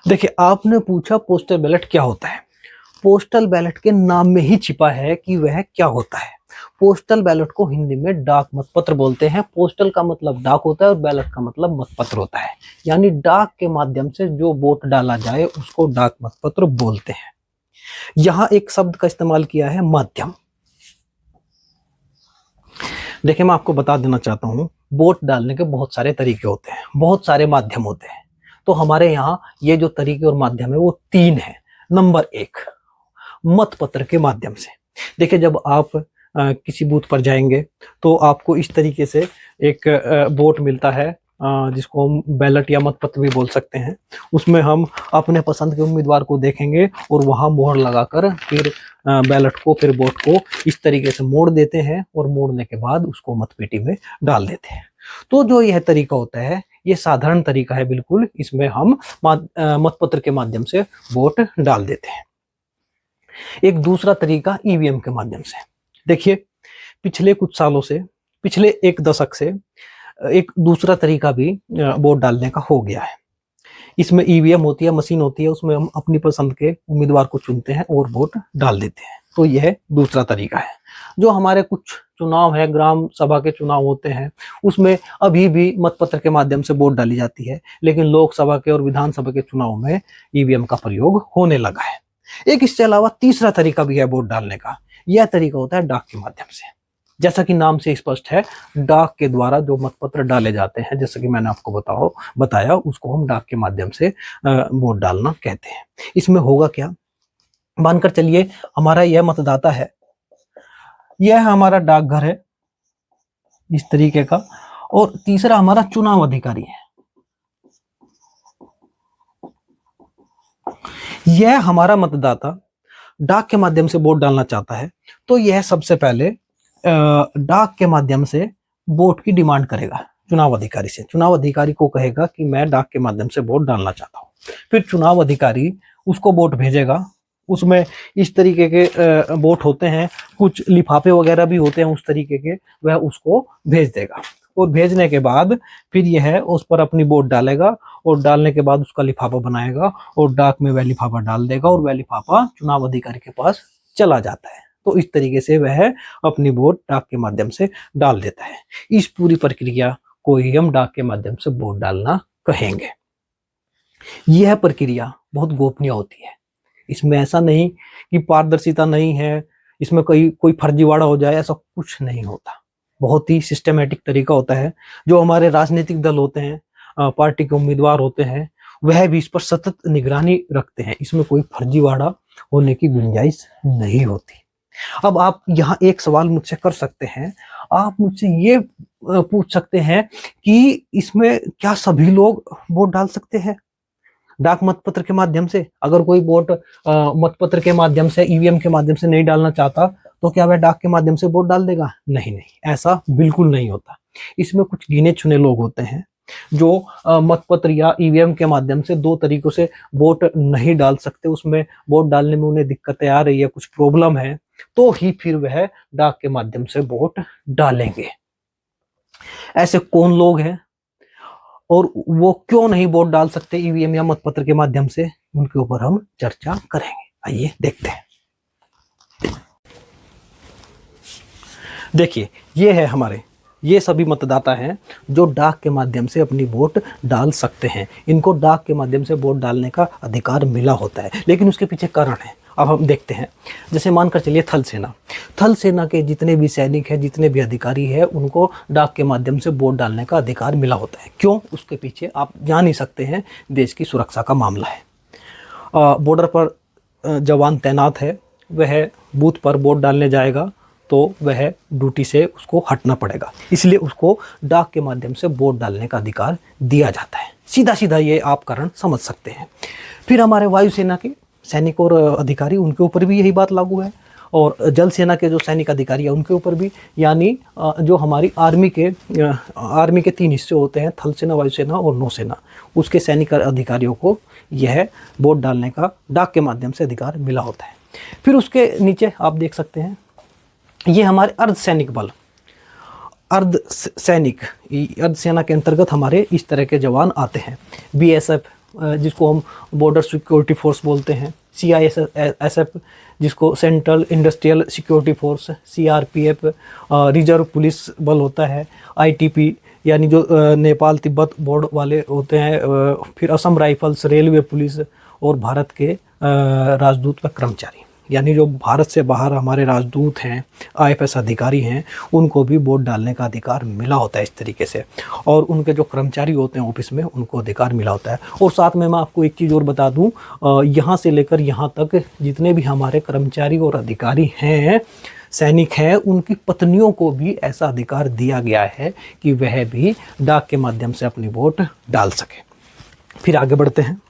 देखिए, आपने पूछा पोस्टल बैलेट क्या होता है। पोस्टल बैलेट के नाम में ही छिपा है कि वह क्या होता है। पोस्टल बैलेट को हिंदी में डाक मतपत्र बोलते हैं। पोस्टल का मतलब डाक होता है और बैलेट का मतलब मतपत्र होता है। यानी डाक के माध्यम से जो वोट डाला जाए उसको डाक मतपत्र बोलते हैं। यहाँ एक शब्द का इस्तेमाल किया है, माध्यम। देखिए, मैं आपको बता देना चाहता हूँ, वोट डालने के बहुत सारे तरीके होते हैं, बहुत सारे माध्यम होते हैं। तो हमारे यहाँ ये जो तरीके और माध्यम है वो 3 है। नंबर 1, मतपत्र के माध्यम से। देखिए, जब आप किसी बूथ पर जाएंगे तो आपको इस तरीके से एक वोट मिलता है, जिसको हम बैलेट या मतपत्र भी बोल सकते हैं। उसमें हम अपने पसंद के उम्मीदवार को देखेंगे और वहां मोहर लगाकर फिर बैलेट को, फिर वोट को इस तरीके से मोड़ देते हैं और मोड़ने के बाद उसको मतपेटी में डाल देते हैं। तो जो यह तरीका होता है ये साधारण तरीका है बिल्कुल। इसमें हम मतपत्र के माध्यम से वोट डाल देते हैं। एक दूसरा तरीका ईवीएम के माध्यम से। देखिए, पिछले कुछ सालों से, पिछले 1 दशक से एक दूसरा तरीका भी वोट डालने का हो गया है। इसमें ईवीएम होती है, मशीन होती है, उसमें हम अपनी पसंद के उम्मीदवार को चुनते हैं और वोट डाल देते हैं। तो यह दूसरा तरीका है। जो हमारे कुछ चुनाव है, ग्राम सभा के चुनाव होते हैं, उसमें अभी भी मतपत्र के माध्यम से वोट डाली जाती है, लेकिन लोकसभा के और विधानसभा के चुनाव में ईवीएम का प्रयोग होने लगा है। एक इसके अलावा तीसरा तरीका भी है वोट डालने का। यह तरीका होता है डाक के माध्यम से। जैसा कि नाम से स्पष्ट है, डाक के द्वारा जो मतपत्र डाले जाते हैं, जैसा कि मैंने आपको बताया, उसको हम डाक के माध्यम से वोट डालना कहते हैं। इसमें होगा क्या, मानकर चलिए हमारा यह मतदाता है, यह हमारा डाकघर है इस तरीके का, और तीसरा हमारा चुनाव अधिकारी है। यह हमारा मतदाता डाक के माध्यम से वोट डालना चाहता है, तो यह सबसे पहले डाक के माध्यम से वोट की डिमांड करेगा चुनाव अधिकारी से। चुनाव अधिकारी को कहेगा कि मैं डाक के माध्यम से वोट डालना चाहता हूँ। फिर चुनाव अधिकारी उसको वोट भेजेगा। उसमें इस तरीके के वोट होते हैं, कुछ लिफाफे वगैरह भी होते हैं उस तरीके के, वह उसको भेज देगा। और भेजने के बाद फिर यह उस पर अपनी वोट डालेगा और डालने के बाद उसका लिफाफा बनाएगा और डाक में वह लिफाफा डाल देगा और वह लिफाफा चुनाव अधिकारी के पास चला जाता है। तो इस तरीके से वह अपनी वोट डाक के माध्यम से डाल देता है। इस पूरी प्रक्रिया को ही हम डाक के माध्यम से वोट डालना कहेंगे। यह प्रक्रिया बहुत गोपनीय होती है। इसमें ऐसा नहीं कि पारदर्शिता नहीं है, इसमें कोई फर्जीवाड़ा हो जाए, ऐसा कुछ नहीं होता। बहुत ही सिस्टमेटिक तरीका होता है। जो हमारे राजनीतिक दल होते हैं, पार्टी के उम्मीदवार होते हैं, वह भी इस पर सतत निगरानी रखते हैं। इसमें कोई फर्जीवाड़ा होने की गुंजाइश नहीं होती। अब आप यहाँ एक सवाल मुझसे कर सकते हैं, आप मुझसे ये पूछ सकते हैं कि इसमें क्या सभी लोग वोट डाल सकते हैं डाक मतपत्र के माध्यम से? अगर कोई वोट मतपत्र के माध्यम से, ईवीएम के माध्यम से नहीं डालना चाहता, तो क्या वह डाक के माध्यम से वोट डाल देगा? नहीं, ऐसा बिल्कुल नहीं होता। इसमें कुछ गिने चुने लोग होते हैं जो मतपत्र या ईवीएम के माध्यम से 2 तरीकों से वोट नहीं डाल सकते। उसमें वोट डालने में उन्हें दिक्कतें आ रही है, कुछ प्रॉब्लम है, तो ही फिर वह डाक के माध्यम से वोट डालेंगे। ऐसे कौन लोग हैं और वो क्यों नहीं वोट डाल सकते ईवीएम या मतपत्र के माध्यम से, उनके ऊपर हम चर्चा करेंगे। आइए देखते हैं। देखिए, ये सभी मतदाता हैं जो डाक के माध्यम से अपनी वोट डाल सकते हैं। इनको डाक के माध्यम से वोट डालने का अधिकार मिला होता है, लेकिन उसके पीछे कारण है। अब हम देखते हैं। जैसे मानकर चलिए थल सेना के जितने भी सैनिक हैं, जितने भी अधिकारी हैं, उनको डाक के माध्यम से वोट डालने का अधिकार मिला होता है। क्यों? उसके पीछे आप जान ही सकते हैं, देश की सुरक्षा का मामला है। बॉर्डर पर जवान तैनात है, वह बूथ पर वोट डालने जाएगा तो वह ड्यूटी से उसको हटना पड़ेगा, इसलिए उसको डाक के माध्यम से वोट डालने का अधिकार दिया जाता है। सीधा ये आप कारण समझ सकते हैं। फिर हमारे वायुसेना के सैनिक और अधिकारी, उनके ऊपर भी यही बात लागू है, और जल सेना के जो सैनिक अधिकारी हैं उनके ऊपर भी। यानी जो हमारी आर्मी के 3 हिस्से होते हैं, थल सेना, वायुसेना और नौसेना, उसके सैनिक अधिकारियों को यह वोट डालने का डाक के माध्यम से अधिकार मिला होता है। फिर उसके नीचे आप देख सकते हैं, ये हमारे अर्धसैनिक बल, अर्धसेना के अंतर्गत हमारे इस तरह के जवान आते हैं। बीएसएफ जिसको हम बॉर्डर सिक्योरिटी फोर्स बोलते हैं, CISF जिसको central industrial security force, CRPF reserve police बल होता है, ITP यानी जो नेपाल तिब्बत बॉर्डर वाले होते हैं, फिर असम राइफल्स, रेलवे पुलिस और भारत के राजदूत व कर्मचारी, यानी जो भारत से बाहर हमारे राजदूत हैं, IFS अधिकारी हैं, उनको भी वोट डालने का अधिकार मिला होता है इस तरीके से। और उनके जो कर्मचारी होते हैं ऑफिस में, उनको अधिकार मिला होता है। और साथ में मैं आपको एक चीज़ और बता दूं, यहाँ से लेकर यहाँ तक जितने भी हमारे कर्मचारी और अधिकारी हैं, सैनिक हैं, उनकी पत्नियों को भी ऐसा अधिकार दिया गया है कि वह भी डाक के माध्यम से अपनी वोट डाल सके। फिर आगे बढ़ते हैं।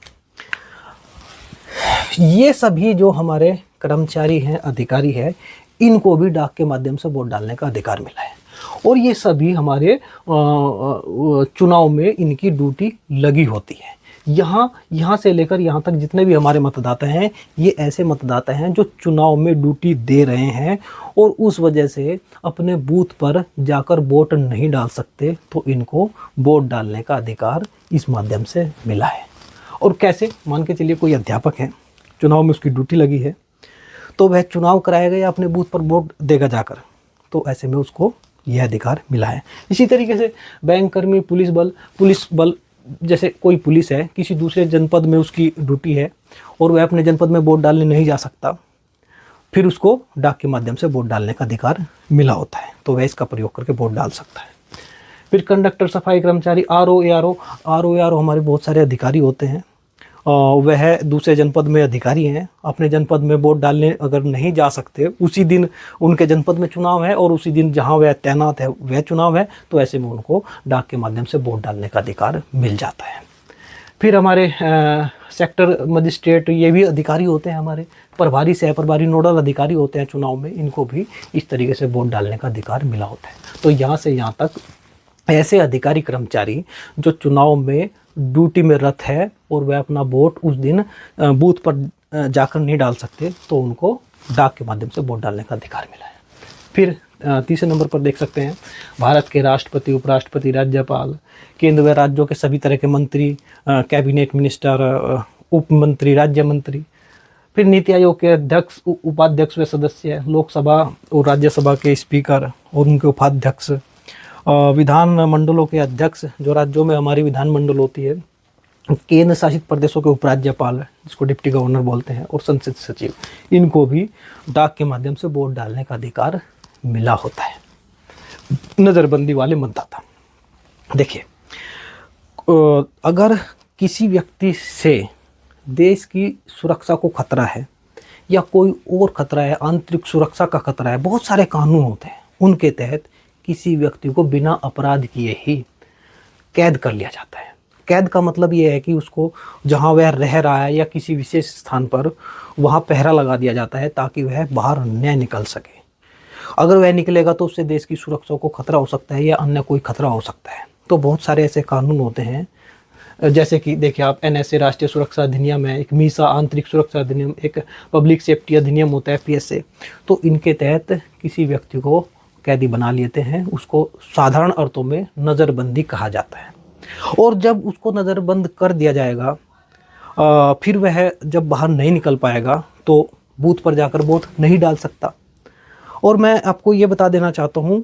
ये सभी जो हमारे कर्मचारी हैं, अधिकारी हैं, इनको भी डाक के माध्यम से वोट डालने का अधिकार मिला है। और ये सभी हमारे चुनाव में इनकी ड्यूटी लगी होती है। यहाँ से लेकर यहाँ तक जितने भी हमारे मतदाता हैं, ये ऐसे मतदाता हैं जो चुनाव में ड्यूटी दे रहे हैं और उस वजह से अपने बूथ पर जाकर वोट नहीं डाल सकते, तो इनको वोट डालने का अधिकार इस माध्यम से मिला है। और कैसे? मान के चलिए कोई अध्यापक है, चुनाव में उसकी ड्यूटी लगी है, तो वह चुनाव कराएगा या अपने बूथ पर वोट देगा जाकर, तो ऐसे में उसको यह अधिकार मिला है। इसी तरीके से बैंक कर्मी, पुलिस बल जैसे कोई पुलिस है, किसी दूसरे जनपद में उसकी ड्यूटी है और वह अपने जनपद में वोट डालने नहीं जा सकता, फिर उसको डाक के माध्यम से वोट डालने का अधिकार मिला होता है, तो वह इसका प्रयोग करके वोट डाल सकता है। फिर कंडक्टर, सफाई कर्मचारी, RO, ARO हमारे बहुत सारे अधिकारी होते हैं। वह दूसरे जनपद में अधिकारी हैं, अपने जनपद में वोट डालने अगर नहीं जा सकते, उसी दिन उनके जनपद में चुनाव है और उसी दिन जहां वह तैनात है वह चुनाव है, तो ऐसे में उनको डाक के माध्यम से वोट डालने का अधिकार मिल जाता है। फिर हमारे सेक्टर मजिस्ट्रेट, ये भी अधिकारी होते हैं हमारे, प्रभारी, सह प्रभारी, नोडल अधिकारी होते हैं चुनाव में, इनको भी इस तरीके से वोट डालने का अधिकार मिला होता है। तो यहाँ से यहाँ तक ऐसे अधिकारी कर्मचारी जो चुनाव में ड्यूटी में रत है और वह अपना वोट उस दिन बूथ पर जाकर नहीं डाल सकते, तो उनको डाक के माध्यम से वोट डालने का अधिकार मिला है। फिर तीसरे नंबर पर देख सकते हैं भारत के राष्ट्रपति, उपराष्ट्रपति, राज्यपाल, केंद्र व राज्यों के सभी तरह के मंत्री, कैबिनेट मिनिस्टर, उप मंत्री, राज्य मंत्री, फिर नीति आयोग के अध्यक्ष, उपाध्यक्ष व सदस्य, लोकसभा और राज्यसभा के स्पीकर और उनके उपाध्यक्ष, विधान मंडलों के अध्यक्ष, जो राज्यों में हमारी विधान मंडल होती है, केंद्र शासित प्रदेशों के उपराज्यपाल, जिसको डिप्टी गवर्नर बोलते हैं, और संसद सचिव, इनको भी डाक के माध्यम से वोट डालने का अधिकार मिला होता है। नज़रबंदी वाले मतदाता, देखिए, अगर किसी व्यक्ति से देश की सुरक्षा को खतरा है या कोई और खतरा है, आंतरिक सुरक्षा का खतरा है, बहुत सारे कानून होते हैं, उनके तहत किसी व्यक्ति को बिना अपराध किए ही कैद कर लिया जाता है। कैद का मतलब ये है कि उसको जहां वह रह रहा है या किसी विशेष स्थान पर वहां पहरा लगा दिया जाता है ताकि वह बाहर न निकल सके। अगर वह निकलेगा तो उससे देश की सुरक्षा को खतरा हो सकता है या अन्य कोई खतरा हो सकता है। तो बहुत सारे ऐसे कानून होते हैं, जैसे कि देखिए आप NSA राष्ट्रीय सुरक्षा अधिनियम है, एक MISA आंतरिक सुरक्षा अधिनियम, एक पब्लिक सेफ्टी अधिनियम होता है PSA। तो इनके तहत किसी व्यक्ति को कैदी बना लेते हैं, उसको साधारण अर्थों में नज़रबंदी कहा जाता है। और जब उसको नज़रबंद कर दिया जाएगा, फिर वह जब बाहर नहीं निकल पाएगा तो बूथ पर जाकर वोट नहीं डाल सकता। और मैं आपको ये बता देना चाहता हूँ,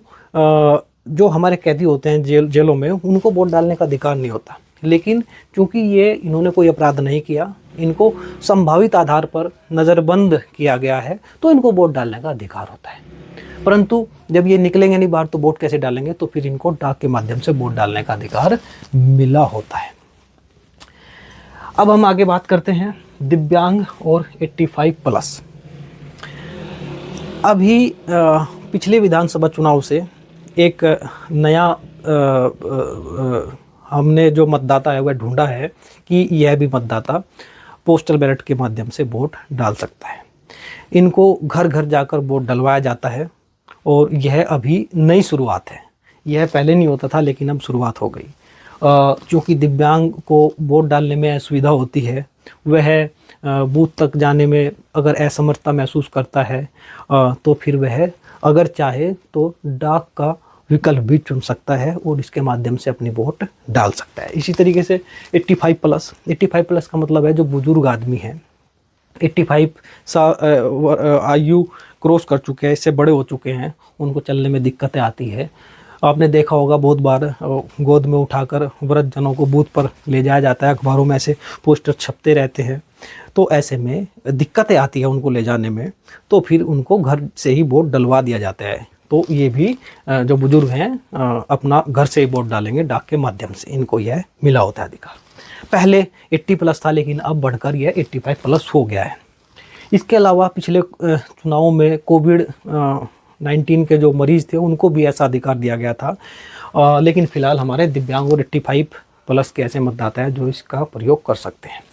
जो हमारे कैदी होते हैं जेलों में, उनको वोट डालने का अधिकार नहीं होता, लेकिन चूंकि इन्होंने कोई अपराध नहीं किया, इनको संभावित आधार पर नज़रबंद किया गया है, तो इनको वोट डालने का अधिकार होता है। परंतु जब ये निकलेंगे नहीं बाहर तो वोट कैसे डालेंगे? तो फिर इनको डाक के माध्यम से वोट डालने का अधिकार मिला होता है। अब हम आगे बात करते हैं दिव्यांग और 85+। अभी पिछले विधानसभा चुनाव से एक नया हमने जो मतदाता है वह ढूंढा है कि यह भी मतदाता पोस्टल बैलेट के माध्यम से वोट डाल सकता है। इनको घर घर जाकर वोट डलवाया जाता है और यह अभी नई शुरुआत है। यह पहले नहीं होता था, लेकिन अब शुरुआत हो गई। क्योंकि दिव्यांग को वोट डालने में असुविधा होती है, वह बूथ तक जाने में अगर असमर्थता महसूस करता है, तो फिर वह अगर चाहे तो डाक का विकल्प भी चुन सकता है और इसके माध्यम से अपनी वोट डाल सकता है। इसी तरीके से 85+ का मतलब है जो बुजुर्ग आदमी हैं, 85 आयु क्रॉस कर चुके हैं, इससे बड़े हो चुके हैं, उनको चलने में दिक्कतें आती है। आपने देखा होगा बहुत बार गोद में उठाकर वृद्धजनों को बूथ पर ले जाया जाता है, अखबारों में ऐसे पोस्टर छपते रहते हैं। तो ऐसे में दिक्कतें आती है उनको ले जाने में, तो फिर उनको घर से ही वोट डलवा दिया जाता है। तो ये भी जो बुजुर्ग हैं अपना घर से ही वोट डालेंगे डाक के माध्यम से, इनको यह मिला होता है अधिकार। पहले 80+ था, लेकिन अब बढ़कर यह 85+ हो गया है। इसके अलावा पिछले चुनावों में कोविड-19 के जो मरीज़ थे उनको भी ऐसा अधिकार दिया गया था, लेकिन फ़िलहाल हमारे दिव्यांग और 85+ के ऐसे मतदाता हैं जो इसका प्रयोग कर सकते हैं।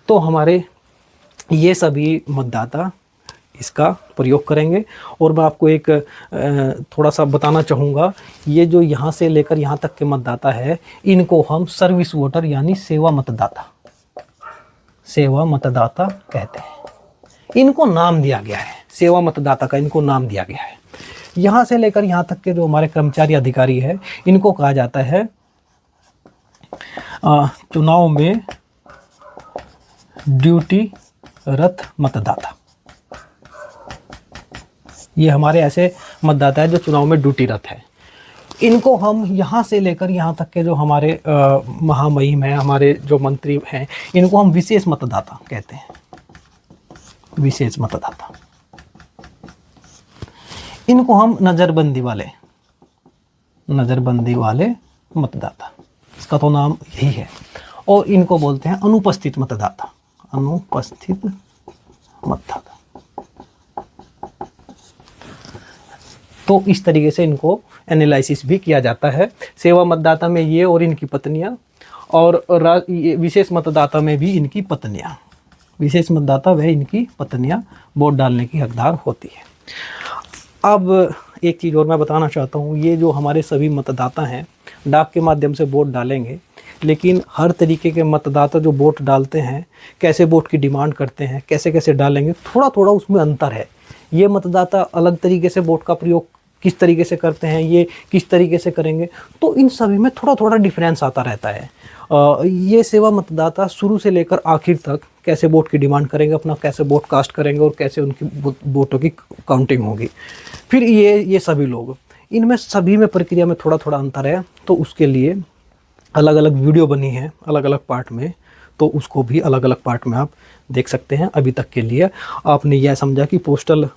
तो हमारे ये सभी मतदाता इसका प्रयोग करेंगे। और मैं आपको एक थोड़ा सा बताना चाहूँगा, ये जो यहाँ से लेकर यहाँ तक के मतदाता है, इनको हम सर्विस वोटर यानी सेवा मतदाता कहते हैं। इनको नाम दिया गया है, सेवा मतदाता का इनको नाम दिया गया है। यहाँ से लेकर यहाँ तक के जो हमारे कर्मचारी अधिकारी है, इनको कहा जाता है चुनाव में ड्यूटी रत मतदाता। ये हमारे ऐसे मतदाता है जो चुनाव में ड्यूटी रत है। इनको हम यहाँ से लेकर यहाँ तक के जो हमारे महामहिम हैं, हमारे जो मंत्री हैं, इनको हम विशेष मतदाता कहते हैं, विशेष मतदाता। इनको हम नज़रबंदी वाले मतदाता, इसका तो नाम यही है। और इनको बोलते हैं अनुपस्थित मतदाता, अनुपस्थित मतदाता। तो इस तरीके से इनको एनालिसिस भी किया जाता है। सेवा मतदाता में ये और इनकी पत्नियां, और विशेष मतदाता में भी इनकी पत्नियां, विशेष मतदाता वह इनकी पत्नियां वोट डालने की हकदार होती है। अब एक चीज़ और मैं बताना चाहता हूँ, ये जो हमारे सभी मतदाता हैं डाक के माध्यम से वोट डालेंगे, लेकिन हर तरीके के मतदाता जो वोट डालते हैं, कैसे वोट की डिमांड करते हैं, कैसे कैसे डालेंगे, थोड़ा थोड़ा उसमें अंतर है। ये मतदाता अलग तरीके से वोट का प्रयोग किस तरीके से करते हैं, ये किस तरीके से करेंगे, तो इन सभी में थोड़ा थोड़ा डिफरेंस आता रहता है। ये सेवा मतदाता शुरू से लेकर आखिर तक कैसे वोट की डिमांड करेंगे, अपना कैसे वोट कास्ट करेंगे और कैसे उनकी वोटों की काउंटिंग होगी। फिर ये सभी लोग, इनमें सभी में प्रक्रिया में थोड़ा थोड़ा अंतर है। तो उसके लिए अलग अलग वीडियो बनी है अलग अलग पार्ट में, तो उसको भी अलग अलग पार्ट में आप देख सकते हैं। अभी तक के लिए आपने यह समझा कि पोस्टल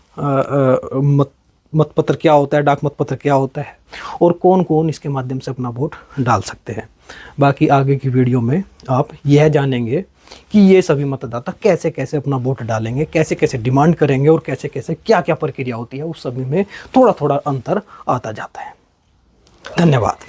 मतपत्र क्या होता है, डाक मतपत्र क्या होता है, और कौन कौन इसके माध्यम से अपना वोट डाल सकते हैं। बाकी आगे की वीडियो में आप यह जानेंगे कि ये सभी मतदाता कैसे कैसे अपना वोट डालेंगे, कैसे कैसे डिमांड करेंगे और कैसे कैसे क्या क्या प्रक्रिया होती है, उस सभी में थोड़ा थोड़ा अंतर आता जाता है। धन्यवाद।